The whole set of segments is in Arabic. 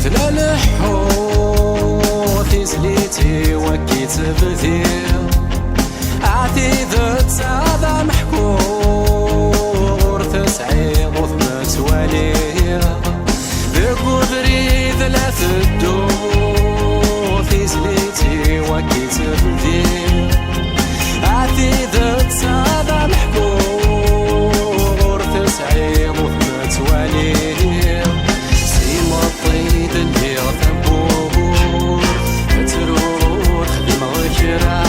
ثلا الحوث يزليتي وكيت بذير عتيد تصادى محكور تسعيض وثمت وليه ذكو بريد لا تدوث يزليتي وكيت بذير عتيد تصادى محكور تسعيض وثمت وليه سيما الطيد اللي غثبور تروح خدم غيرها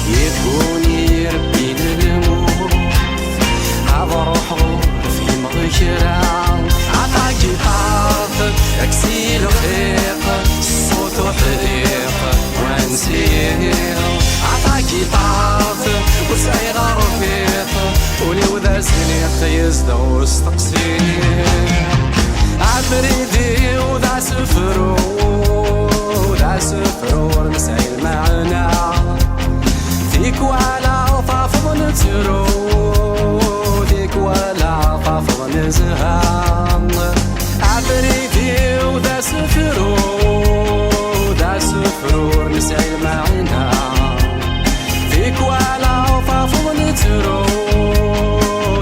يبوني ربي للموت هذا روحه في مغيرة عطاكي طاف اكسي الخيق الصوت وحريق وانسيق عطاكي طاف وسعي غرفيق ولي وذا سنيق يزدو استقسيق عفريدي وذا سفرور مسعي المعنى فيك ولا طافض نترو فيك ولا طافض نزهام عفريدي وذا سفرور مسعي المعنى فيك ولا طافض نترو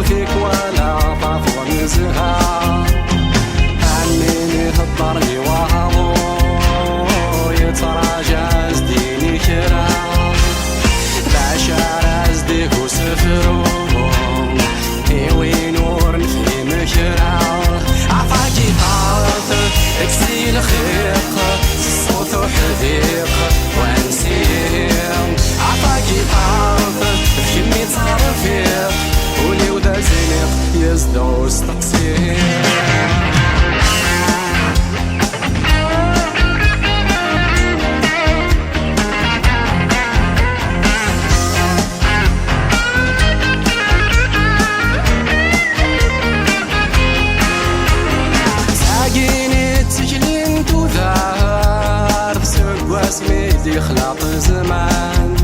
فيك ولا طافض نزهام عنيني خطرني وهضو يتراجع زديني كرام باشار ازديك وسفرهم ايوي نور في مكرام عطاكي طاف اكسي الخيق الصوت وحديق وانسيق عطاكي طاف بكمي تصرفيق ولي وذا زنيق يزدو استقسيق سميدي خلق زمان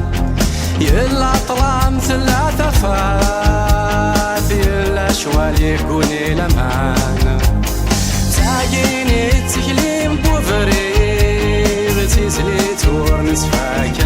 يلا طلع ثلاثة فات يلا شوال يكوني لمان تاقيني تكليم بوفريد تيزلي تورنس فاكر